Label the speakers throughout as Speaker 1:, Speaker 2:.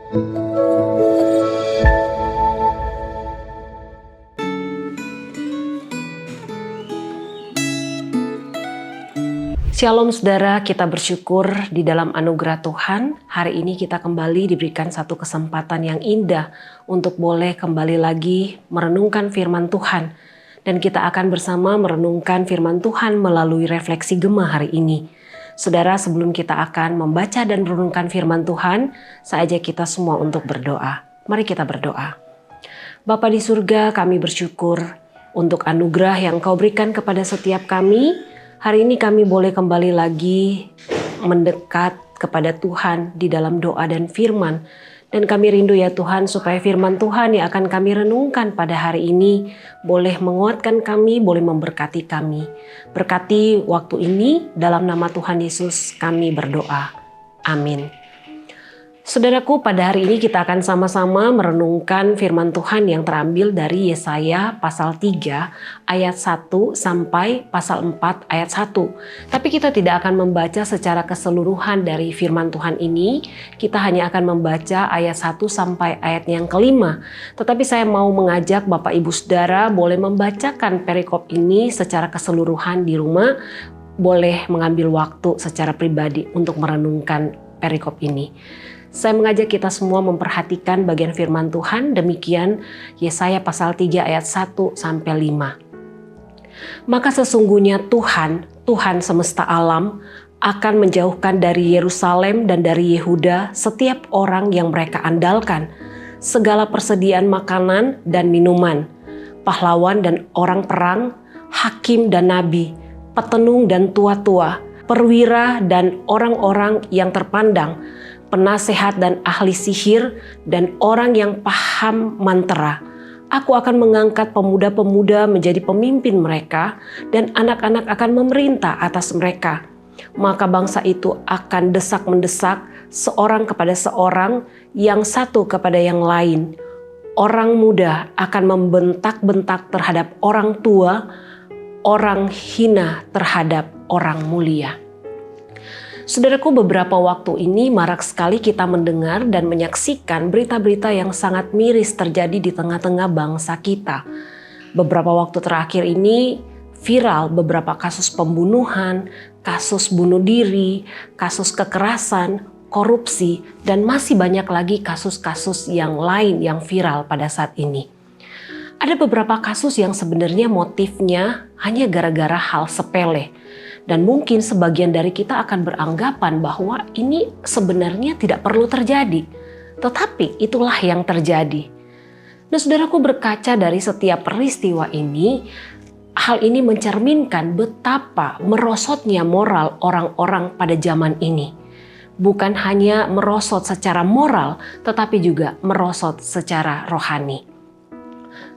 Speaker 1: Shalom saudara, kita bersyukur di dalam anugerah Tuhan. Hari ini kita kembali diberikan satu kesempatan yang indah untuk boleh kembali lagi merenungkan firman Tuhan. Dan kita akan bersama merenungkan firman Tuhan melalui refleksi Gema hari ini. Saudara, sebelum kita akan membaca dan merenungkan firman Tuhan, saya ajak kita semua untuk berdoa. Mari kita berdoa. Bapa di surga, kami bersyukur untuk anugerah yang Kau berikan kepada setiap kami. Hari ini kami boleh kembali lagi mendekat kepada Tuhan di dalam doa dan firman. Dan kami rindu ya Tuhan supaya firman Tuhan yang akan kami renungkan pada hari ini boleh menguatkan kami, boleh memberkati kami. Berkati waktu ini dalam nama Tuhan Yesus kami berdoa. Amin. Saudaraku, pada hari ini kita akan sama-sama merenungkan firman Tuhan yang terambil dari Yesaya pasal 3 ayat 1 sampai pasal 4 ayat 1. Tapi kita tidak akan membaca secara keseluruhan dari firman Tuhan ini. Kita hanya akan membaca ayat 1 sampai ayat yang kelima. Tetapi saya mau mengajak Bapak Ibu Saudara boleh membacakan perikop ini secara keseluruhan di rumah. Boleh mengambil waktu secara pribadi untuk merenungkan perikop ini. Saya mengajak kita semua memperhatikan bagian firman Tuhan, demikian Yesaya pasal 3 ayat 1 sampai 5. Maka sesungguhnya Tuhan semesta alam akan menjauhkan dari Yerusalem dan dari Yehuda setiap orang yang mereka andalkan, segala persediaan makanan dan minuman, pahlawan dan orang perang, hakim dan nabi, petenung dan tua-tua, perwira dan orang-orang yang terpandang, penasehat dan ahli sihir, dan orang yang paham mantra. Aku akan mengangkat pemuda-pemuda menjadi pemimpin mereka, dan anak-anak akan memerintah atas mereka. Maka bangsa itu akan desak-mendesak seorang kepada seorang, yang satu kepada yang lain. Orang muda akan membentak-bentak terhadap orang tua, orang hina terhadap orang mulia. Saudaraku, beberapa waktu ini marak sekali kita mendengar dan menyaksikan berita-berita yang sangat miris terjadi di tengah-tengah bangsa kita. Beberapa waktu terakhir ini viral beberapa kasus pembunuhan, kasus bunuh diri, kasus kekerasan, korupsi, dan masih banyak lagi kasus-kasus yang lain yang viral pada saat ini. Ada beberapa kasus yang sebenarnya motifnya hanya gara-gara hal sepele. Dan mungkin sebagian dari kita akan beranggapan bahwa ini sebenarnya tidak perlu terjadi. Tetapi itulah yang terjadi. Nah, saudaraku, berkaca dari setiap peristiwa ini, hal ini mencerminkan betapa merosotnya moral orang-orang pada zaman ini. Bukan hanya merosot secara moral, tetapi juga merosot secara rohani.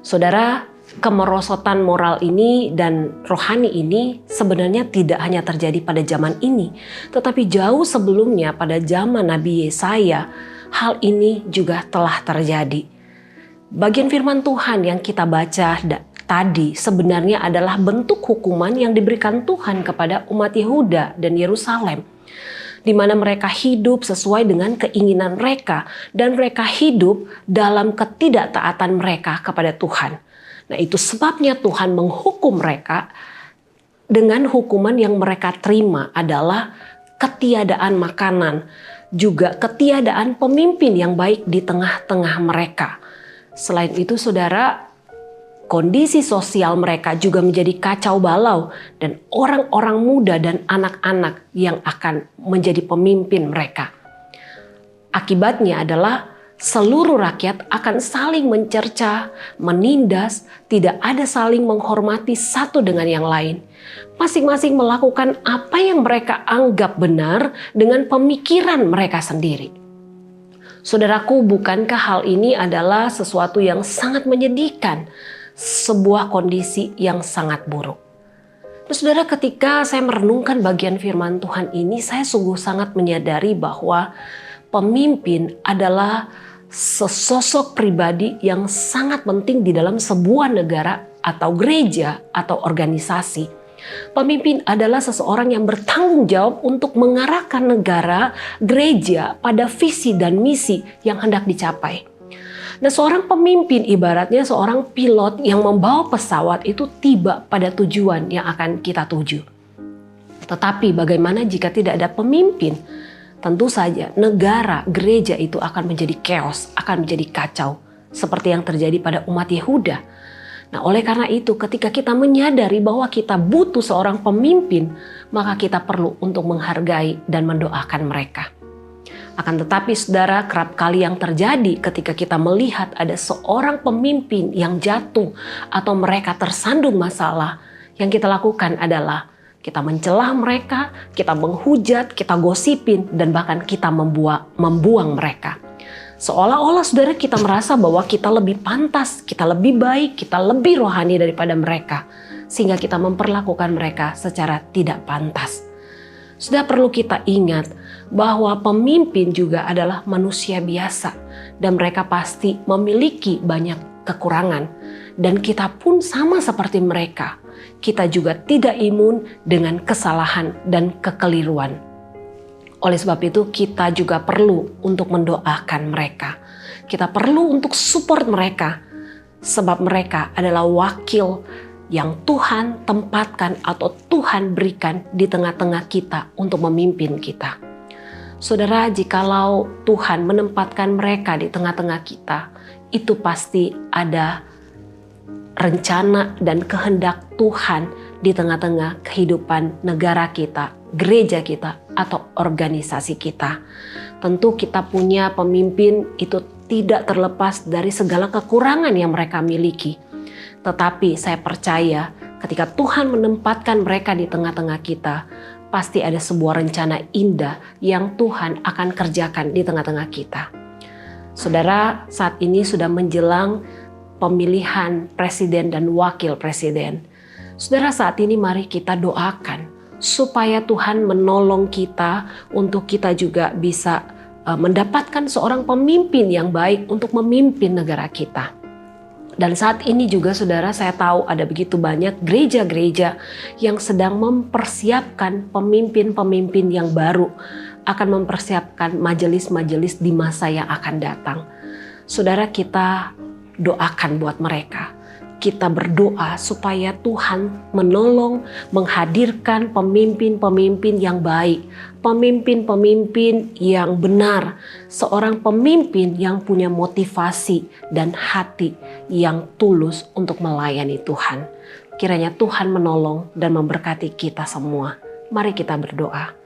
Speaker 1: Saudara, kemerosotan moral ini dan rohani ini sebenarnya tidak hanya terjadi pada zaman ini, tetapi jauh sebelumnya pada zaman Nabi Yesaya, hal ini juga telah terjadi. Bagian firman Tuhan yang kita baca tadi sebenarnya adalah bentuk hukuman yang diberikan Tuhan kepada umat Yehuda dan Yerusalem, di mana mereka hidup sesuai dengan keinginan mereka dan mereka hidup dalam ketidaktaatan mereka kepada Tuhan. Nah, itu sebabnya Tuhan menghukum mereka dengan hukuman yang mereka terima adalah ketiadaan makanan, juga ketiadaan pemimpin yang baik di tengah-tengah mereka. Selain itu, saudara, kondisi sosial mereka juga menjadi kacau balau dan orang-orang muda dan anak-anak yang akan menjadi pemimpin mereka. Akibatnya adalah seluruh rakyat akan saling mencerca, menindas, tidak ada saling menghormati satu dengan yang lain. Masing-masing melakukan apa yang mereka anggap benar dengan pemikiran mereka sendiri. Saudaraku, bukankah hal ini adalah sesuatu yang sangat menyedihkan, sebuah kondisi yang sangat buruk? Nah, saudara, ketika saya merenungkan bagian firman Tuhan ini, saya sungguh sangat menyadari bahwa pemimpin adalah sesosok pribadi yang sangat penting di dalam sebuah negara atau gereja atau organisasi. Pemimpin adalah seseorang yang bertanggung jawab untuk mengarahkan negara, gereja pada visi dan misi yang hendak dicapai. Nah, seorang pemimpin ibaratnya seorang pilot yang membawa pesawat itu tiba pada tujuan yang akan kita tuju. Tetapi bagaimana jika tidak ada pemimpin? Tentu saja negara, gereja itu akan menjadi chaos, akan menjadi kacau. Seperti yang terjadi pada umat Yehuda. Nah, oleh karena itu ketika kita menyadari bahwa kita butuh seorang pemimpin, maka kita perlu untuk menghargai dan mendoakan mereka. Akan tetapi saudara, kerap kali yang terjadi ketika kita melihat ada seorang pemimpin yang jatuh atau mereka tersandung masalah, yang kita lakukan adalah kita mencelah mereka, kita menghujat, kita gosipin, dan bahkan kita membuang mereka. Seolah-olah saudara kita merasa bahwa kita lebih pantas, kita lebih baik, kita lebih rohani daripada mereka. Sehingga kita memperlakukan mereka secara tidak pantas. Sudah perlu kita ingat bahwa pemimpin juga adalah manusia biasa. Dan mereka pasti memiliki banyak kekurangan. Dan kita pun sama seperti mereka. Kita juga tidak imun dengan kesalahan dan kekeliruan. Oleh sebab itu kita juga perlu untuk mendoakan mereka. Kita perlu untuk support mereka. Sebab mereka adalah wakil yang Tuhan tempatkan atau Tuhan berikan di tengah-tengah kita untuk memimpin kita. Saudara, jikalau Tuhan menempatkan mereka di tengah-tengah kita, itu pasti ada rencana dan kehendak Tuhan di tengah-tengah kehidupan negara kita, gereja kita, atau organisasi kita. Tentu kita punya pemimpin itu tidak terlepas dari segala kekurangan yang mereka miliki. Tetapi saya percaya ketika Tuhan menempatkan mereka di tengah-tengah kita, pasti ada sebuah rencana indah yang Tuhan akan kerjakan di tengah-tengah kita. Saudara, saat ini sudah menjelang pemilihan presiden dan wakil presiden. Saudara, saat ini mari kita doakan supaya Tuhan menolong kita untuk kita juga bisa mendapatkan seorang pemimpin yang baik untuk memimpin negara kita. Dan saat ini juga saudara, saya tahu ada begitu banyak gereja-gereja yang sedang mempersiapkan pemimpin-pemimpin yang baru, akan mempersiapkan majelis-majelis di masa yang akan datang. Saudara, kita doakan buat mereka. Kita berdoa supaya Tuhan menolong, menghadirkan pemimpin-pemimpin yang baik, pemimpin-pemimpin yang benar, seorang pemimpin yang punya motivasi dan hati yang tulus untuk melayani Tuhan. Kiranya Tuhan menolong dan memberkati kita semua. Mari kita berdoa.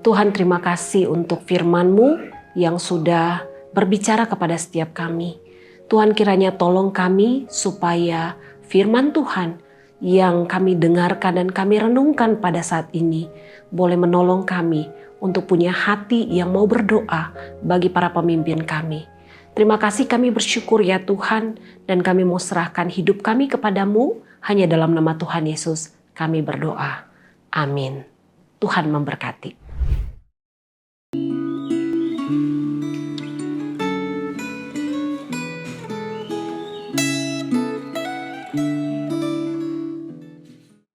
Speaker 1: Tuhan, terima kasih untuk firman-Mu yang sudah berbicara kepada setiap kami. Tuhan, kiranya tolong kami supaya firman Tuhan yang kami dengarkan dan kami renungkan pada saat ini boleh menolong kami untuk punya hati yang mau berdoa bagi para pemimpin kami. Terima kasih, kami bersyukur ya Tuhan, dan kami mau serahkan hidup kami kepadamu, hanya dalam nama Tuhan Yesus kami berdoa. Amin. Tuhan memberkati.